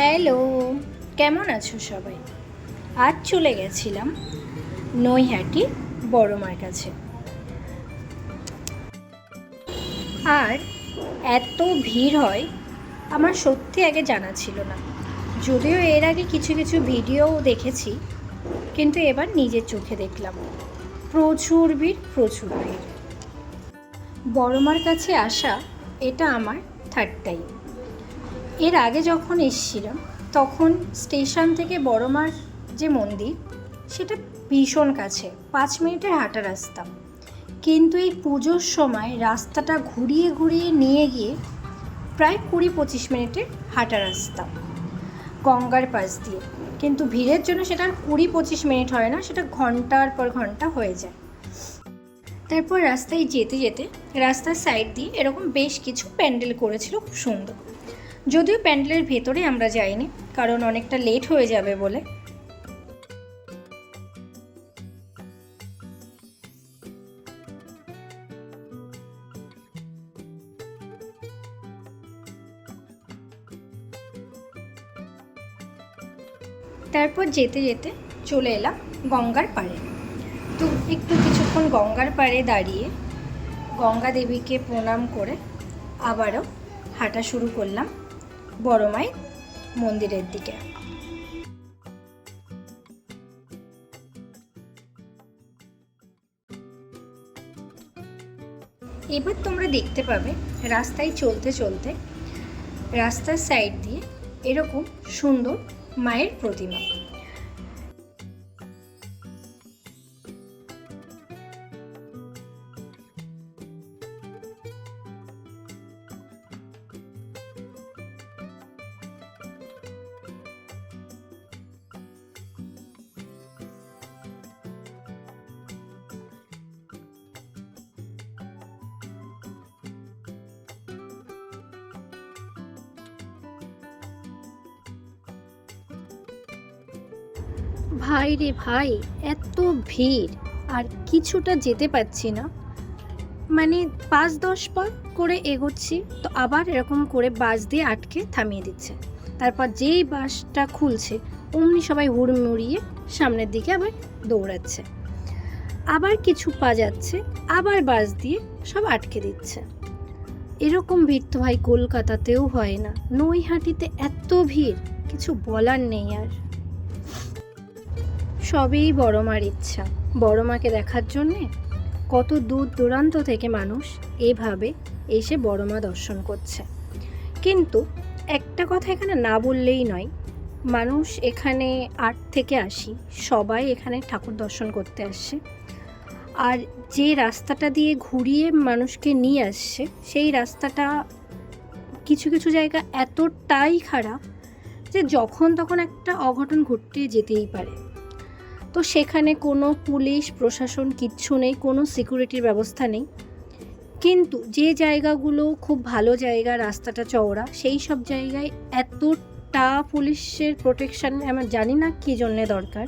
Hello, কেমন আছো সবাই? আজ চলে গেছিলাম নৈহাটি বড় মার কাছে। আর এত ভিড় হয় আমার সত্যি আগে জানা ছিল না। যদিও এর আগে কিছু কিছু ভিডিও দেখেছি, কিন্তু এবার নিজের চোখে দেখলাম প্রচুর ভিড়, প্রচুর ভিড়। বড় মার কাছে আসা এটা আমার থার্ড টাইম। এর আগে যখন এসেছিলাম তখন স্টেশন থেকে বড় মার যে মন্দির সেটা ভীষণ কাছে, 5 মিনিটের হাঁটা রাস্তা। কিন্তু এই পুজোর সময় রাস্তাটা ঘুরিয়ে ঘুরিয়ে নিয়ে গিয়ে প্রায় 20-25 মিনিটের হাঁটা রাস্তা গঙ্গার পাশ দিয়ে। কিন্তু ভিড়ের জন্য সেটা 20-25 মিনিট হয় না, সেটা ঘন্টার পর ঘন্টা হয়ে যায়। তারপর রাস্তায় যেতে যেতে রাস্তার সাইড দিয়ে এরকম বেশ কিছু প্যান্ডেল করেছিল, খুব সুন্দর। যদিও প্যান্ডেলের ভেতরে আমরা যাইনি, কারণ অনেকটা লেট হয়ে যাবে বলে। তারপর যেতে যেতে চলে এলাম গঙ্গার পাড়ে। তো একটু কিছুক্ষণ গঙ্গার পাড়ে দাঁড়িয়ে গঙ্গা দেবীকে প্রণাম করে আবারও হাঁটা শুরু করলাম বড় মায়ের মন্দিরের দিকে। এবার তোমরা দেখতে পাবে রাস্তায় চলতে চলতে রাস্তার সাইড দিয়ে এরকম সুন্দর মায়ের প্রতিমা। ভাই রে ভাই, এত ভিড় আর কিছুটা যেতে পারছি না। মানে 5-10 পা করে এগোচ্ছি তো আবার এরকম করে বাস দিয়ে আটকে থামিয়ে দিচ্ছে। তারপর যেই বাসটা খুলছে অমনি সবাই হুড়মুড়িয়ে সামনের দিকে আবার দৌড়াচ্ছে। আবার কিছু পা যাচ্ছে, আবার বাস দিয়ে সব আটকে দিচ্ছে। এরকম ভিড় তো ভাই কলকাতাতেও হয় না, নৈহাটিতে এত ভিড় কিছু বলার নেই। আর সবই বড় মার ইচ্ছা, বড় মাকে দেখার জন্যে কত দূর দূরান্ত থেকে মানুষ এভাবে এসে বড় মা দর্শন করছে। কিন্তু একটা কথা এখানে না বললেই নয়, মানুষ এখানে 8 থেকে 80 সবাই এখানে ঠাকুর দর্শন করতে আসছে। আর যে রাস্তাটা দিয়ে ঘুরিয়ে মানুষকে নিয়ে আসছে সেই রাস্তাটা কিছু কিছু জায়গা এতটাই খারাপ যে যখন তখন একটা অঘটন ঘটতে যেতেই পারে। তো সেখানে কোনো পুলিশ প্রশাসন কিচ্ছু নেই, কোনো সিকিউরিটির ব্যবস্থা নেই। কিন্তু যে জায়গাগুলো খুব ভালো জায়গা, রাস্তাটা চওড়া, সেই সব জায়গায় এতটা পুলিশের প্রোটেকশন আমার জানি না কী জন্যে দরকার।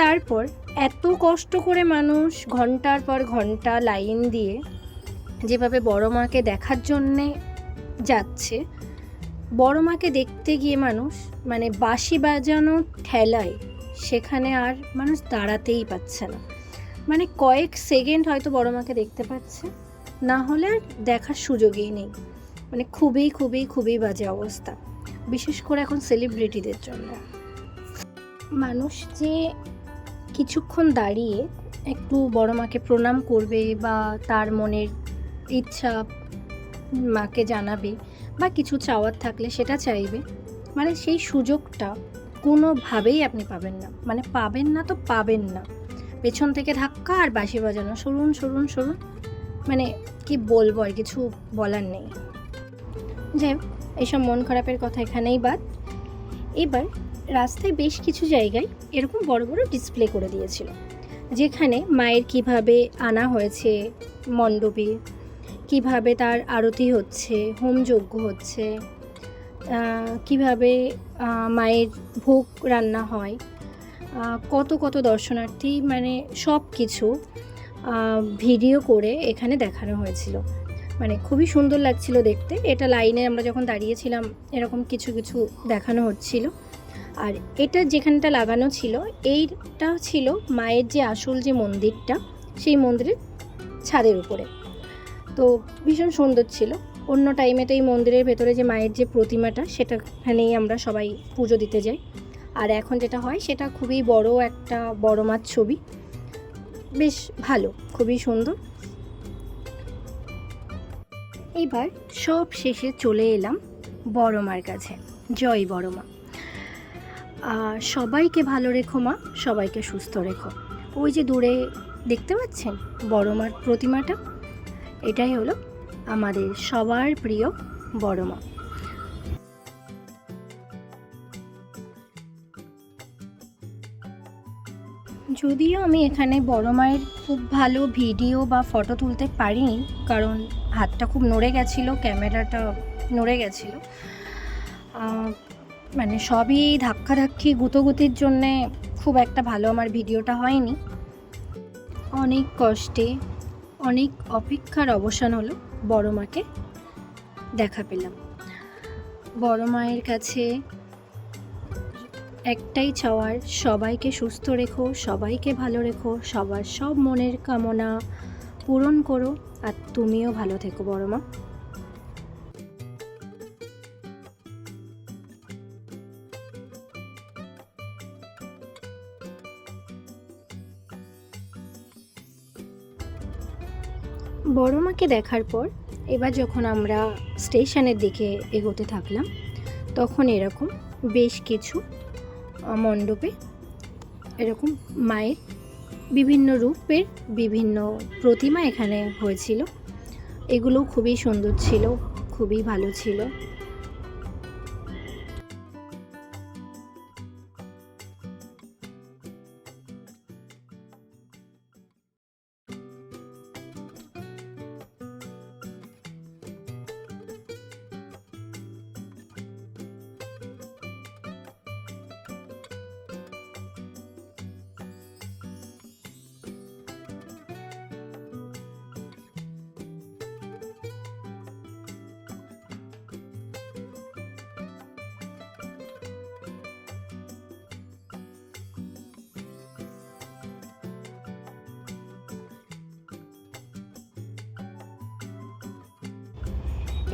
তারপর এত কষ্ট করে মানুষ ঘন্টার পর ঘন্টা লাইন দিয়ে যেভাবে বড় মাকে দেখার জন্যে যাচ্ছে, বড় মাকে দেখতে গিয়ে মানুষ মানে বাঁশি বাজানো ঠেলায় সেখানে আর মানুষ দাঁড়াতেই পাচ্ছে না। মানে কয়েক সেকেন্ড হয়তো বড় মাকে দেখতে পাচ্ছে, না হলে আর দেখার সুযোগই নেই। মানে খুবই খুবই খুবই বাজে অবস্থা, বিশেষ করে এখন সেলিব্রিটিদের জন্য। মানুষ যে কিছুক্ষণ দাঁড়িয়ে একটু বড় মাকে প্রণাম করবে বা তার মনের ইচ্ছা মাকে জানাবে বা কিছু চাওয়ার থাকলে সেটা চাইবে, মানে সেই সুযোগটা কোনোভাবেই আপনি পাবেন না। মানে পাবেন না তো পাবেন না। পেছন থেকে ধাক্কা আর বাঁশি বাজানো, সরুন সরুন সরুন, মানে কি বলবো, আর কিছু বলার নেই। যাই হোক, এইসব মন খারাপের কথা এখানেই বাদ। এবার রাস্তায় বেশ কিছু জায়গায় এরকম বড় বড় ডিসপ্লে করে দিয়েছিল, যেখানে মায়ের কিভাবে আনা হয়েছে মণ্ডপে, কিভাবে তার আরতি হচ্ছে, হোমযজ্ঞ হচ্ছে, কিভাবে মায়ের ভোগ রান্না হয়, কত কত দর্শনার্থী, মানে সব কিছু ভিডিও করে এখানে দেখানো হয়েছিল। মানে খুবই সুন্দর লাগছিল দেখতে। এটা লাইনে আমরা যখন দাঁড়িয়েছিলাম এরকম কিছু কিছু দেখানো হচ্ছিল। আর এটা যেখানটা লাগানো ছিল এইটা ছিল মায়ের যে আসল যে মন্দিরটা, সেই মন্দিরের ছাদের উপরে। তো ভীষণ সুন্দর ছিল। অন্য টাইমে তো এই মন্দিরের ভেতরে যে মায়ের যে প্রতিমাটা সেটাখানেই আমরা সবাই পুজো দিতে যাই। আর এখন যেটা হয় সেটা খুবই বড় একটা বড় মার ছবি, বেশ ভালো, খুবই সুন্দর। এবার সব শেষে চলে এলাম বড় মার কাছে। জয় বড় মা। সবাইকে ভালো রেখো মা, সবাইকে সুস্থ রেখো। ওই যে দূরে দেখতে পাচ্ছেন বড় মার প্রতিমাটা, এটাই হলো আমাদের সবার প্রিয় বড় মা। যদিও আমি এখানে বড় মায়ের খুব ভালো ভিডিও বা ফটো তুলতে পারিনি, কারণ হাতটা খুব নড়ে গেছিলো, ক্যামেরাটা নড়ে গেছিলো। মানে সবই ধাক্কাধাক্কি গুতোগুতির জন্যে খুব একটা ভালো আমার ভিডিওটা হয়নি। অনেক কষ্টে অনেক অপেক্ষার অবসান হলো, বড় মাকে দেখা পেলাম। বড় মায়ের কাছে একটাই চাওয়ার, সবাইকে সুস্থ রেখো, সবাইকে ভালো রেখো, সবার সব মনের কামনা পূরণ করো, আর তুমিও ভালো থেকো বড় মা। বড় মাকে দেখার পর এবার যখন আমরা স্টেশনের দিকে এগোতে থাকলাম, তখন এরকম বেশ কিছু মণ্ডপে এরকম মায়ের বিভিন্ন রূপের বিভিন্ন প্রতিমা এখানে হয়েছিল। এগুলো খুবই সুন্দর ছিল, খুবই ভালো ছিল।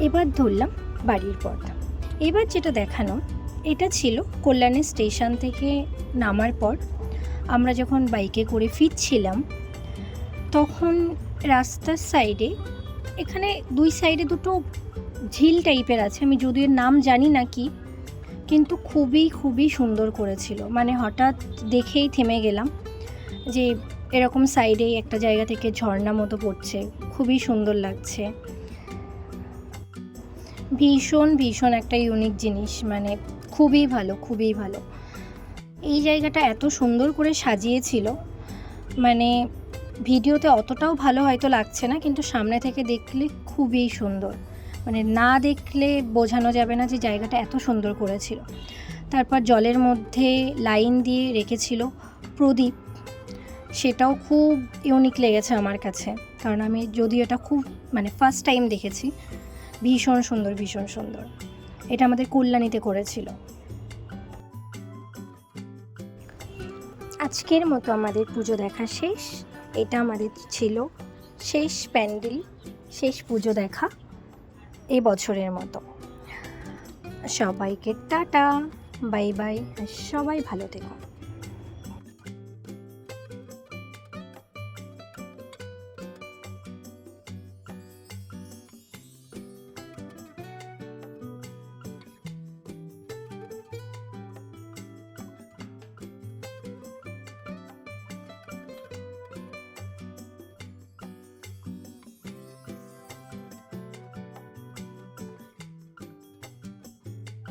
এবার ধরলাম বাড়ির পথ। এবার যেটা দেখানো, এটা ছিল কল্যাণী স্টেশন থেকে নামার পর আমরা যখন বাইকে করে ফিরছিলাম, তখন রাস্তার সাইডে এখানে দুই সাইডে দুটো ঝিল টাইপের আছে, আমি যদিও নাম জানি না কি, কিন্তু খুবই খুবই সুন্দর করেছিল। মানে হঠাৎ দেখেই থেমে গেলাম যে এরকম সাইডেই একটা জায়গা থেকে ঝর্ণা মতো পড়ছে, খুবই সুন্দর লাগছে। ভীষণ ভীষণ একটা ইউনিক জিনিস, মানে খুবই ভালো, খুবই ভালো। এই জায়গাটা এত সুন্দর করে সাজিয়েছিল, মানে ভিডিওতে অতটাও ভালো হয়তো লাগছে না, কিন্তু সামনে থেকে দেখলে খুবই সুন্দর। মানে না দেখলে বোঝানো যাবে না যে জায়গাটা এত সুন্দর করেছিল। তারপর জলের মধ্যে লাইন দিয়ে রেখেছিল প্রদীপ, সেটাও খুব ইউনিক লেগেছে আমার কাছে, কারণ আমি যদিও এটা খুব মানে ফার্স্ট টাইম দেখেছি। ভীষণ সুন্দর, ভীষণ সুন্দর। এটা আমাদের কল্যাণীতে করেছিল। আজকের মতো আমাদের পুজো দেখা শেষ। এটা আমাদের ছিল শেষ প্যান্ডেল, শেষ পুজো দেখা এই বছরের মতো। সবাইকে টাটা, বাই বাই, সবাই ভালো থেকো।